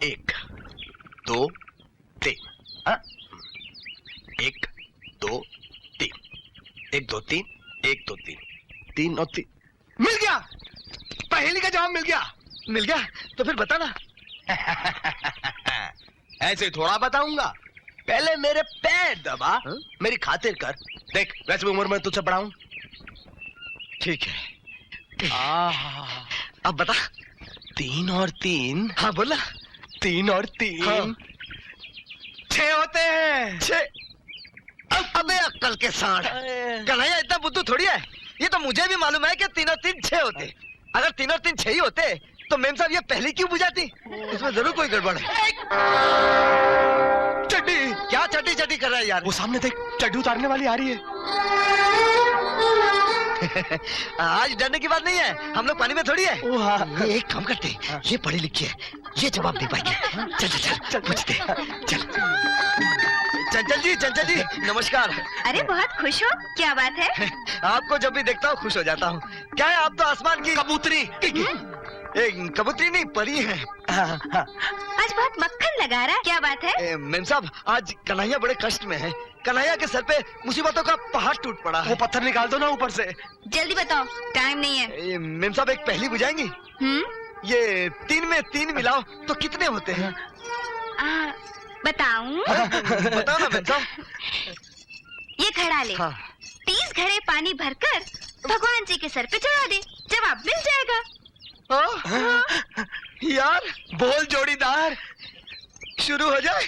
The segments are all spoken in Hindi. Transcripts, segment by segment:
1 2 3 हाँ? 1 2 3 1 2 3 1 2 3 3 और 3 मिल गया। पहेली का जवाब मिल गया। मिल गया तो फिर बता ना। ऐसे थोड़ा बताऊंगा, पहले मेरे पैर दबा। हा? मेरी खातिर कर। देख वैसे भी उम्र में तुझसे बड़ा हूं। ठीक है। अब बता। 3 और 3 हाँ बोला। 3 और 3 हाँ। 6 होते हैं। 6। अबे अक्कल के सांड, कन्हैया इतना बुद्धू थोड़ी है। ये तो मुझे भी मालूम है कि 3 और 3 6 होते। अगर 3 और 3 6 ही होते तो मेम साहब ये पहले क्यों बुझाती? इसमें जरूर कोई गड़बड़ है। चड्डी क्या चड्डी चड्डी कर रहा है यार? वो सामने देख, चड्डी उतारने वाली आ रही है। आज डरने की बात नहीं है, हम लोग पानी में थोड़ी है। ये एक काम करते, ये पढ़ी लिखी है, ये जवाब दे पाएंगे। चल चल चल चल पूछते चल। चंचल जी नमस्कार। अरे बहुत खुश हो, क्या बात है? आपको जब भी देखता हूँ खुश हो जाता हूँ। क्या है, आप तो आसमान की कबूतरी। एक कबूतरी नहीं परी है। आज बहुत मक्खन लगा रहा है, क्या बात है? मेम साहब आज कन्हैया बड़े कष्ट में है। कन्हैया के सर पे मुसीबतों का पहाड़ टूट पड़ा है। वो पत्थर निकाल दो ना ऊपर से। जल्दी बताओ, टाइम नहीं है। मेम साहब एक पहेली बुझाएंगी? ये 3 में 3 मिलाओ तो कितने होते हैं? बताऊं? बताओ ना मेम साहब। ये घड़ा ले, 30 घड़े पानी भरकर भगवान जी के सर पे चढ़ा दे, जवाब मिल जाएगा। यार बोल जोड़ीदार, शुरू हो जाए।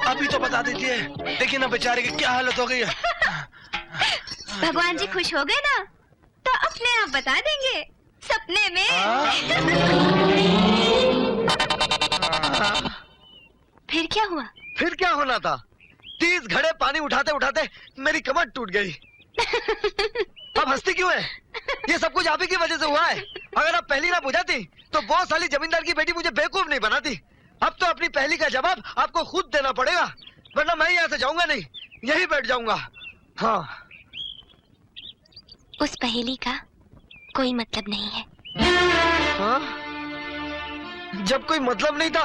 अभी तो बता दीजिए, देखिए ना बेचारे की क्या हालत हो गई है। भगवान जी खुश हो गए ना तो अपने आप बता देंगे, सपने में। फिर क्या हुआ? फिर क्या होना था? 30 घड़े पानी उठाते उठाते मेरी कमर टूट गई। अब हंसती क्यों है? ये सब कुछ आप ही की वजह से हुआ है। अगर आप पहली ना बुझाती तो बहुत साली जमींदार की बेटी मुझे बेवकूफ नहीं बनाती। अब तो अपनी पहली का जवाब आपको खुद देना पड़ेगा, वरना मैं यहाँ से जाऊंगा नहीं, यहीं बैठ जाऊंगा। हाँ। उस पहेली का कोई मतलब नहीं है। हाँ? जब कोई मतलब नहीं था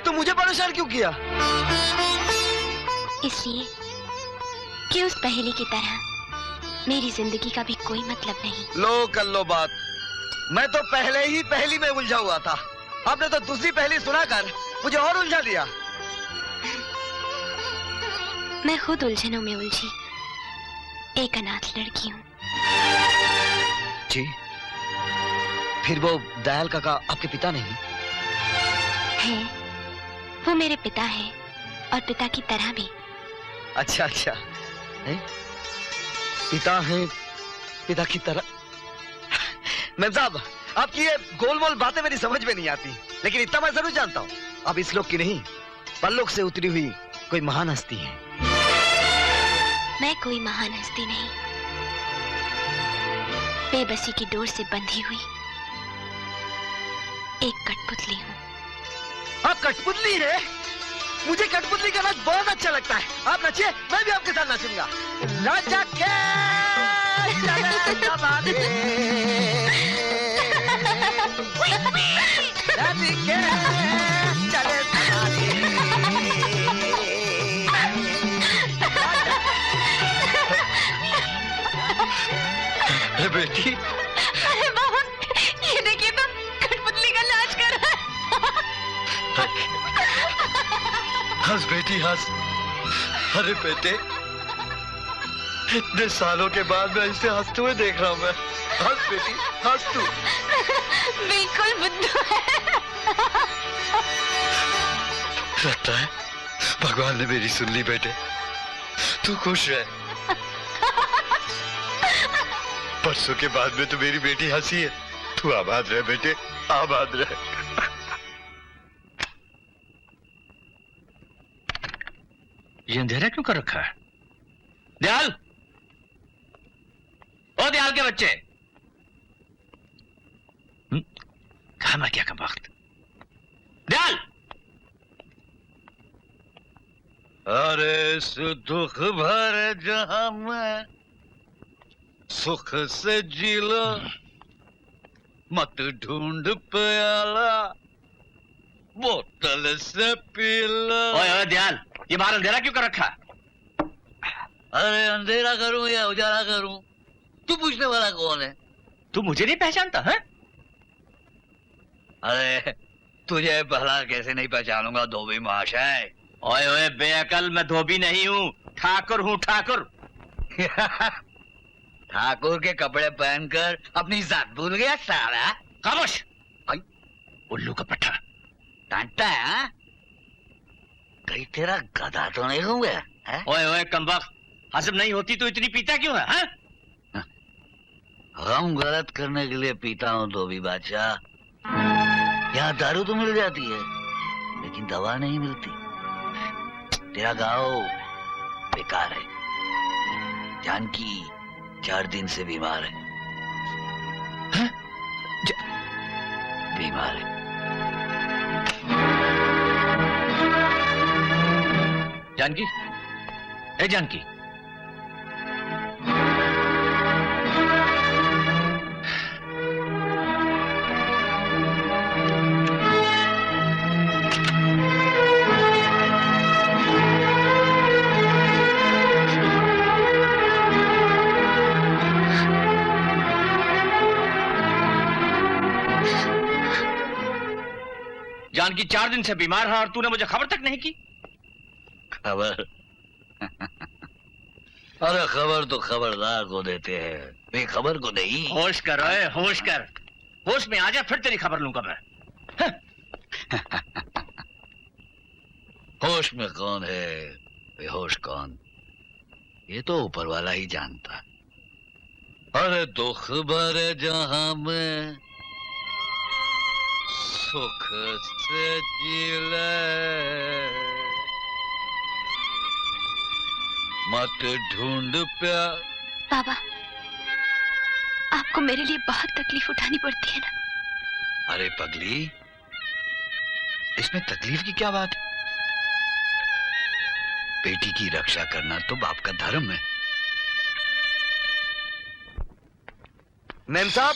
तो मुझे परेशान क्यों किया? इसलिए कि उस पहेली की तरह मेरी जिंदगी का भी कोई मतलब नहीं। लो कर लो बात। मैं तो पहले ही पहेली में उलझा हुआ था, आपने तो दूसरी पहेली सुनाकर मुझे और उलझा दिया। मैं खुद उलझनों में उलझी एक अनाथ लड़की हूँ। जी, फिर वो दयाल काका आपके पिता नहीं? है, वो मेरे पिता हैं और पिता की तरह भी। अच्छा अच्छा। पिता हैं, पिता की तरह। मैम साहब, आपकी ये गोल मोल बातें मेरी समझ में नहीं आती, लेकिन इतना मैं जरूर जानता हूँ, आप इस लोक की नहीं, परलोक से उतरी हुई कोई महान हस्ती है। मैं कोई महान हस्ती नहीं, बेबसी की डोर से बंधी हुई एक कठपुतली हूँ। आप कठपुतली है? मुझे कठपुतली का नाच बहुत अच्छा लगता है। आप नाचिए, मैं भी आपके साथ नाचूंगा। राजा के चले जमाने, राजी के चले जमाने। अरे बेटी, अरे बाबा, ये देखिए तो कठपुतली का नाच कर रहा है। हंस बेटी हंस। अरे बेटे, इतने सालों के बाद मैं इसे हंसते हुए देख रहा हूँ। मैं हंस बेटी, हंस तू। बिल्कुल बुद्धू है। लगता है भगवान ने मेरी सुन ली बेटे। तू खुश रह। परसों के बाद में तो मेरी बेटी हंसी है। तू आबाद रह बेटे, आबाद रह। ये अंधेरा क्यों कर रखा है? दयाल, ओ दयाल के बच्चे, कहाँ मर गया कम वक्त? दयाल! अरे दुख भरे जहां में सुख से जी लो, मत ढूंढ प्याला, बोतल से पी लो। ओए ओए दयाल, ये बाहर अंधेरा क्यों कर रखा है? अरे अंधेरा करूं या उजाला करूं, तू पूछने वाला कौन है? तू मुझे नहीं पहचानता है? अरे तुझे भला कैसे नहीं पहचानूंगा धोबी महाशय। ओए ओए बेअकल, मैं धोबी नहीं हूँ, ठाकुर हूँ, ठाकुर। ठाकुर के कपड़े पहनकर अपनी जात भूल गया साला। खामोश, उल्लू का पट्टा। डांटता है हाँ? कहीं तेरा गधा तो नहीं हो गया है? ओए ओए कमबख्त, हजम नहीं होती तो इतनी पीता क्यों है? हाँ? हम गलत करने के लिए पीता हूँ धोबी बादशाह। यहाँ दारू तो मिल जाती है, लेकिन दवा नहीं मिलती। तेरा गाँव बेकार है। जानकी 4 दिन से बीमार है। हाँ? बीमार है। जानकी, ए जानकी, जानकी 4 दिन से बीमार है और तूने मुझे खबर तक नहीं की। खबर? अरे खबर तो खबरदार को देते हैं, बेखबर को नहीं। होश कर ओए, होश कर। होश में आ जा, फिर तेरी खबर लूंगा मैं। होश में कौन है, बेहोश कौन, ये तो ऊपर वाला ही जानता। अरे दुख भरे जहां में सुख से जी ले, मत ढूंढ प्यार। बाबा, आपको मेरे लिए बहुत तकलीफ उठानी पड़ती है ना? अरे पगली, इसमें तकलीफ की क्या बात है? बेटी की रक्षा करना तो बाप का धर्म है। मैम साहब,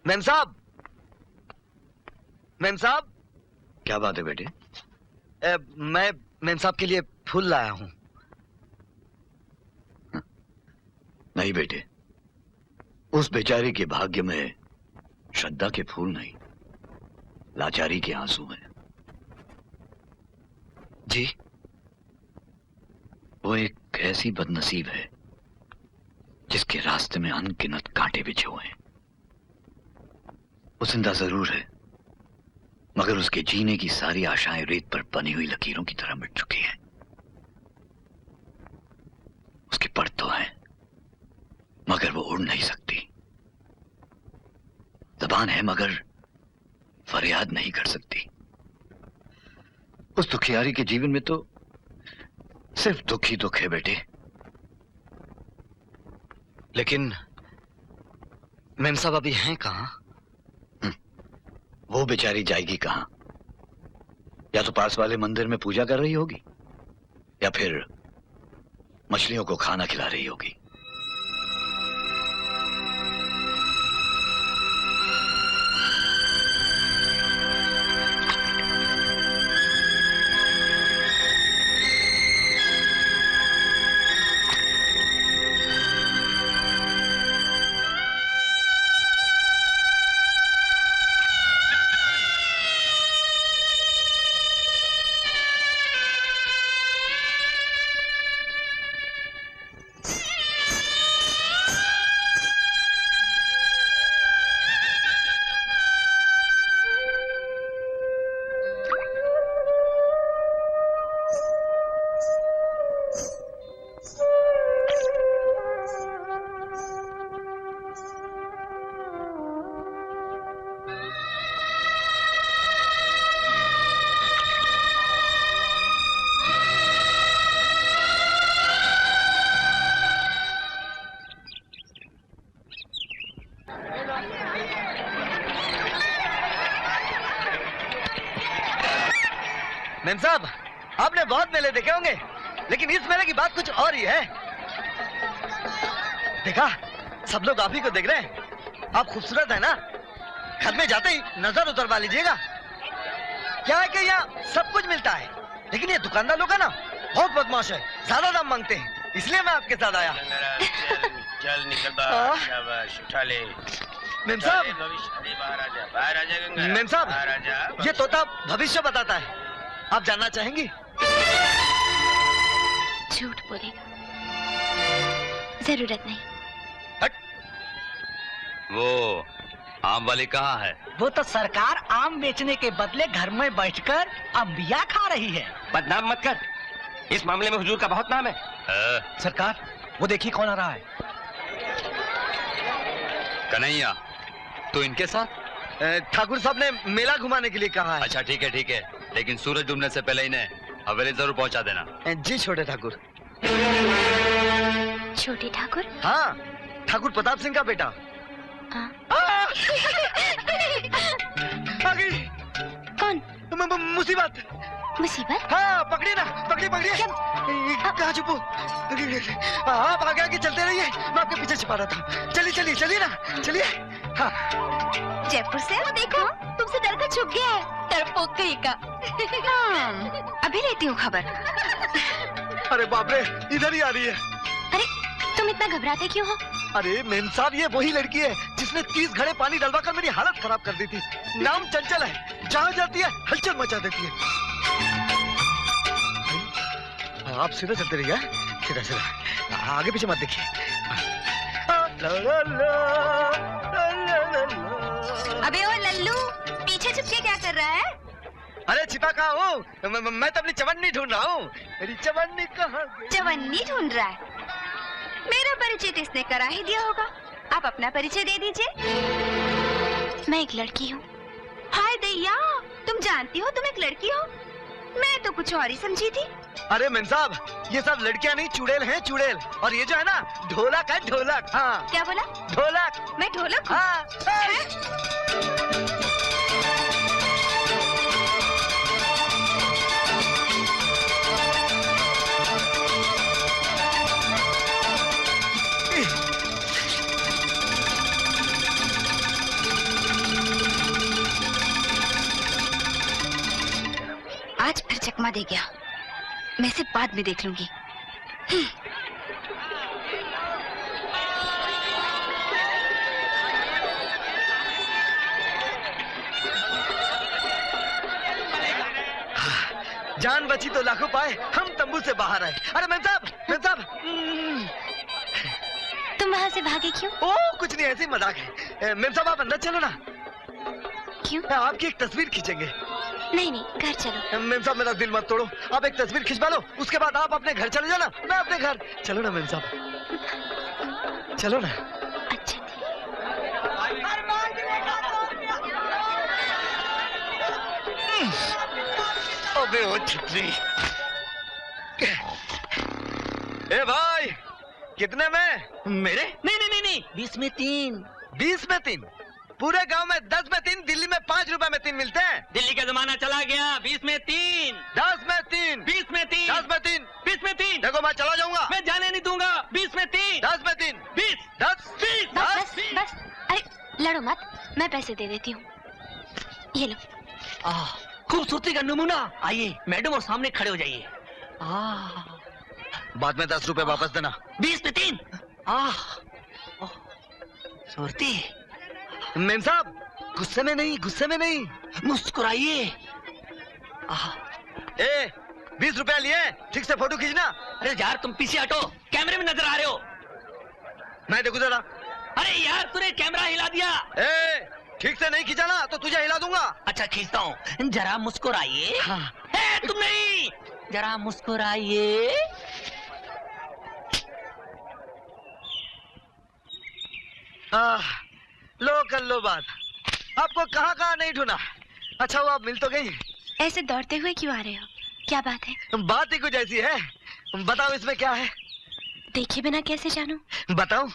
मैम साहब, मैम साहब। क्या बात है बेटे? मैं मैम साहब के लिए फूल लाया हूँ। नहीं बेटे, उस बेचारी के भाग्य में श्रद्धा के फूल नहीं, लाचारी के आंसू हैं। जी? वो एक ऐसी बदनसीब है जिसके रास्ते में अनगिनत कांटे बिछे हुए हैं। वो जिंदा जरूर है, मगर उसके जीने की सारी आशाएं रेत पर बनी हुई लकीरों की तरह मिट चुकी हैं। उसके पर तो ढूंढ नहीं सकती। जबान है मगर फरियाद नहीं कर सकती। उस दुखियारी के जीवन में तो सिर्फ दुख ही दुख है बेटे। लेकिन मेम साहब अभी हैं कहाँ? वो बेचारी जाएगी कहां? या तो पास वाले मंदिर में पूजा कर रही होगी या फिर मछलियों को खाना खिला रही होगी। मेम साहब, आपने बहुत मेले देखे होंगे, लेकिन इस मेले की बात कुछ और ही है। देखा, सब लोग आप ही को देख रहे हैं। आप खूबसूरत है ना, घर में जाते ही नजर उतरवा लीजिएगा। क्या है कि यहाँ सब कुछ मिलता है, लेकिन ये दुकानदार लोग है ना, बहुत बदमाश है, ज्यादा दाम मांगते हैं, इसलिए मैं आपके साथ आया। चल निकल बाहर, शाबाश, उठा ले। मेम साहब, बाहर आ जा गंगा। मेम साहब, बाहर आ जा। ये तोता भविष्य बताता है, आप जानना चाहेंगी? झूठ बोलेगा, जरूरत नहीं। वो आम वाली कहाँ है? वो तो सरकार आम बेचने के बदले घर में बैठकर अंबिया खा रही है। बदनाम मत कर, इस मामले में हुजूर का बहुत नाम है। सरकार, वो देखिए कौन आ रहा है। कन्हैया, तू इनके साथ? ठाकुर साहब ने मेला घुमाने के लिए कहा है। अच्छा ठीक है, लेकिन सूरज डूबने से पहले इन्हें हवेली जरूर पहुंचा देना। जी छोटे ठाकुर। छोटे ठाकुर? हाँ, ठाकुर प्रताप सिंह का बेटा। हाँ। आ गई। कौन? मुसीबत। मुसीबत? हाँ, पकड़िए ना, पकड़िए। कहाँ छुपो? आप आगे आगे चलते रहिए, मैं आपके पीछे छिपा रहा था। चलिए ना, चलिए। हाँ। जयपुर से देखो, तुमसे डर कर छुप गया है, डरपोक कहीं का। अभी लेती हूँ खबर। अरे बाप रे, इधर ही आ रही है। अरे, तुम इतना घबराते क्यों हो? अरे मेम साहब, ये वही लड़की है जिसने 30 घड़े पानी डलवा कर मेरी हालत खराब कर दी थी। नाम चंचल है, जहाँ जाती है हलचल मचा देती है। आप सीधा चलते रहिए, सीधा, आगे पीछे मत देखिए। अबे ओ लल्लू, पीछे छुप के क्या कर रहा है? अरे छिपा कहाँ हूँ? मैं तो अपनी चवन्नी ढूंढ रहा हूँ। मेरी चवन्नी कहाँ गई? चवन्नी ढूंढ रहा है? मेरा परिचय तो इसने करा ही दिया होगा, आप अपना परिचय दे दीजिए। मैं एक लड़की हूँ। हाय दैया, तुम जानती हो तुम एक लड़की हो? मैं तो कुछ और ही समझी थी। अरे मेम साहब, ये सब लड़कियाँ नहीं, चुड़ैल हैं, चुड़ैल। और ये जो है ना, ढोलक है, ढोलक। हाँ। क्या बोला? ढोलक। मैं ढोलक हूँ? हाँ। आज फिर चकमा दे गया, मैं इसे बाद में देख लूंगी। जान बची तो लाखों पाए, हम तंबू से बाहर आए। अरे मेम साहब, तुम वहाँ से भागे क्यों? ओ कुछ नहीं, ऐसे ही मजाक है। मेम साहब, आप अंदर चलो ना। क्यों? आपकी एक तस्वीर खींचेंगे। नहीं, घर चलो। मेम साहब, मेरा दिल मत तोड़ो, आप एक तस्वीर खिंचवा लो, उसके बाद आप अपने घर चले जाना, मैं अपने घर। चलो ना मेम साहब, चलो ना। अबे ओ छतरी। ए भाई, कितने में? मेरे नहीं 20 में 3। 20 में 3? पूरे गांव में 10 में 3, दिल्ली में 5 रुपए में 3 मिलते हैं। दिल्ली का जमाना चला गया। 20 में 3, 10 में 3, 20 में 3, 10 में 3, 20 में 3। देखो मैं चला जाऊंगा। मैं जाने नहीं दूंगा। 20 में 3, 10 में 3, 20, 10, 20, बस बस बस, अरे लड़ो मत, मैं पैसे दे देती हूँ, ये लो। खूबसूरती का नमूना। आइए मैडम और सामने खड़े हो जाइए। बाद में 10 रुपए वापस देना। 20 में 3। सूरती, मेम साहब, गुस्से में नहीं, गुस्से में नहीं। मुस्कुराइए। 20 रुपया लिए, ठीक से फोटो खींचना। अरे यार तुम पीछे हटो, कैमरे में नजर आ रहे हो। मैं देखू जरा। अरे यार तूने कैमरा हिला दिया। ठीक से नहीं खींचा ना तो तुझे हिला दूंगा। अच्छा खींचता हूँ, जरा मुस्कुराइए। हाँ। तुम नहीं, जरा मुस्कुराइए। लो कर लो बात। आपको कहाँ कहाँ नहीं ढूंढा। अच्छा वो आप मिल तो गई। ऐसे दौड़ते हुए क्यों आ रहे हो, क्या बात है? बात ही कुछ ऐसी है। बताओ इसमें क्या है। देखे बिना कैसे जानूं? बताओ।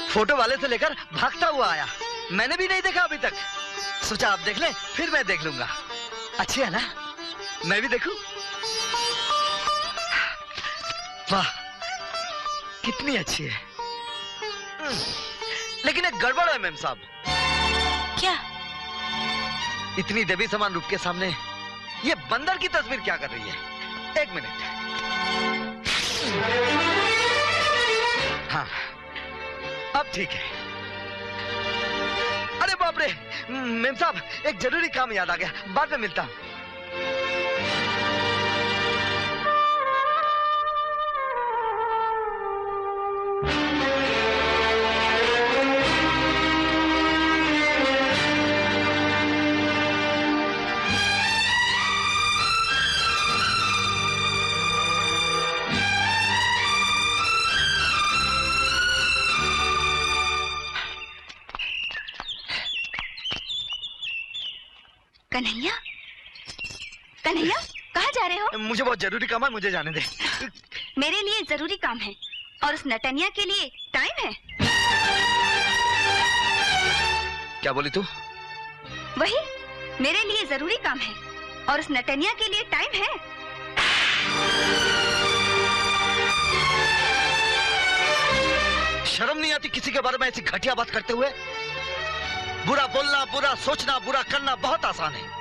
फोटो वाले से लेकर भागता हुआ आया, मैंने भी नहीं देखा अभी तक। सोचा आप देख लें, फिर मैं देख लूंगा। अच्छी है ना, मैं भी देखूं। वाह कितनी अच्छी है। लेकिन एक गड़बड़ है मैम साहब। क्या? इतनी देवी समान रूप के सामने ये बंदर की तस्वीर क्या कर रही है? एक मिनट। हाँ अब ठीक है। अरे बाप रे मेम साहब, एक जरूरी काम याद आ गया, बाद में मिलता हूं। कन्हैया, कन्हैया कहाँ जा रहे हो? मुझे बहुत जरूरी काम है, मुझे जाने दे। मेरे लिए जरूरी काम है और उस नटनिया के लिए टाइम है। क्या बोली तू? वही, मेरे लिए जरूरी काम है और उस नटनिया के लिए टाइम है। शर्म नहीं आती किसी के बारे में ऐसी घटिया बात करते हुए? बुरा बोलना, बुरा सोचना, बुरा करना बहुत आसान है।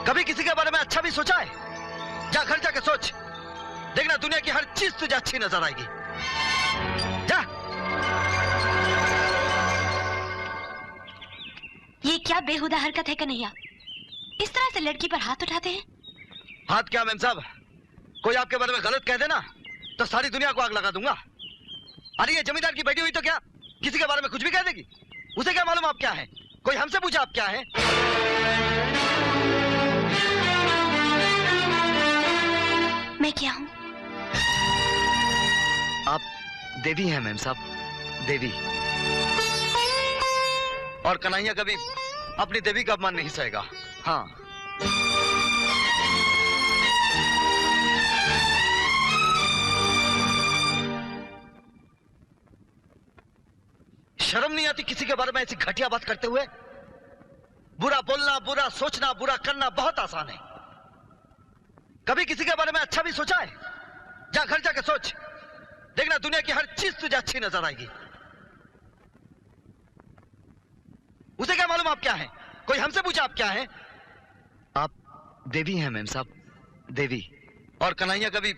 कभी किसी के बारे में अच्छा भी सोचा है? जा घर जाके सोच, देखना दुनिया की हर चीज तुझे अच्छी नजर आएगी। जा। ये क्या बेहुदा हरकत है कन्हैया? इस तरह से लड़की पर हाथ उठाते हैं? हाथ क्या मेम साहब, कोई आपके बारे में गलत कह देना तो सारी दुनिया को आग लगा दूंगा। अरे ये जमींदार की बेटी हुई तो क्या किसी के बारे में कुछ भी कह देगी? उसे क्या मालूम आप क्या हैं? कोई हमसे पूछा आप क्या हैं? मैं क्या हूँ? आप देवी हैं मेम साहब, देवी। और कन्हैया कभी अपनी देवी का अपमान नहीं सहेगा। हाँ शर्म नहीं आती किसी के बारे में ऐसी घटिया बात करते हुए? बुरा बोलना, बुरा सोचना, बुरा करना बहुत आसान है। कभी किसी के बारे में अच्छा भी सोचा है? जा घर जाके सोच, देखना दुनिया की हर चीज तुझे अच्छी नजर आएगी। उसे क्या मालूम आप क्या हैं? कोई हमसे पूछा आप क्या हैं? आप देवी हैं मेम साहब, देवी। और कन्हैया कभी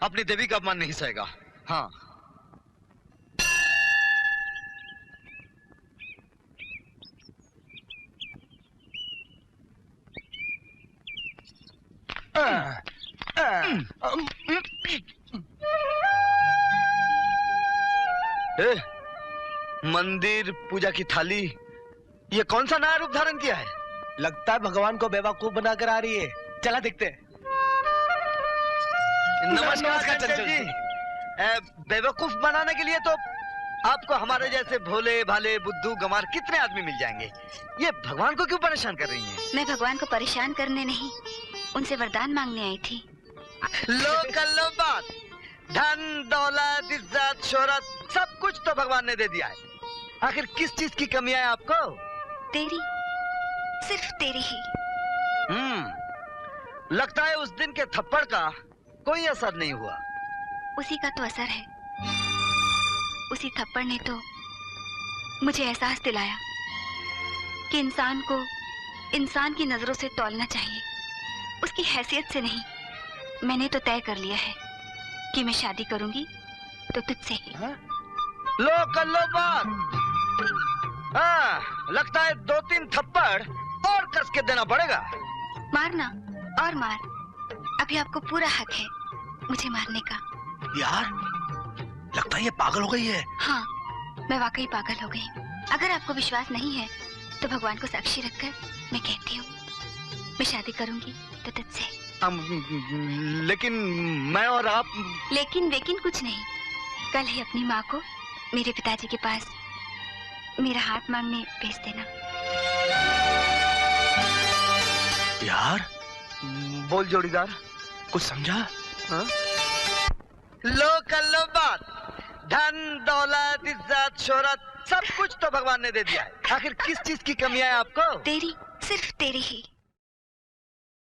अपनी देवी का अपमान नहीं सहेगा। हाँ मंदिर, पूजा की थाली, ये कौन सा नया रूप धारण किया है? लगता है भगवान को बेवकूफ बनाकर आ रही है। चला देखते हैं। नमस्कार चंचल जी। बेवकूफ बनाने के लिए तो आपको हमारे जैसे भोले भाले बुद्धू गंवार कितने आदमी मिल जाएंगे। ये भगवान को क्यों परेशान कर रही हैं? मैं भगवान को परेशान करने नहीं, उनसे वरदान मांगने आई थी। लो कर लो बात। धन दौलत इज्जत शोहरत सब कुछ तो भगवान ने दे दिया है। आखिर किस चीज की कमी है आपको? तेरी, सिर्फ तेरी ही। लगता है उस दिन के थप्पड़ का कोई असर नहीं हुआ। उसी का तो असर है। उसी थप्पड़ ने तो मुझे एहसास दिलाया कि इंसान को इंसान की नजरों से तौलना चाहिए, उसकी हैसियत से नहीं। मैंने तो तय कर लिया है कि मैं शादी करूंगी तो तुझसे ही। लो कर लो बात। हाँ, लगता है 2-3 थप्पड़ और कस के देना पड़ेगा। मारना और मार, अभी आपको पूरा हक है मुझे मारने का। यार, लगता है ये पागल हो गई है। हाँ, मैं वाकई पागल हो गई। अगर आपको विश्वास नहीं है तो भगवान को साक्षी रखकर मैं कहती हूँ, मैं शादी करूंगी तो तुझसे। लेकिन मैं और आप। लेकिन वेकिन कुछ नहीं। कल ही अपनी माँ को मेरे पिताजी के पास मेरा हाथ मांगने भेज देना। यार, बोल जोड़ीदार, कुछ समझा? हाँ? लो कर लो बात। धन दौलत इज्जत शोहरत सब कुछ तो भगवान ने दे दिया है। आखिर किस चीज की कमी है आपको? तेरी, सिर्फ तेरी ही।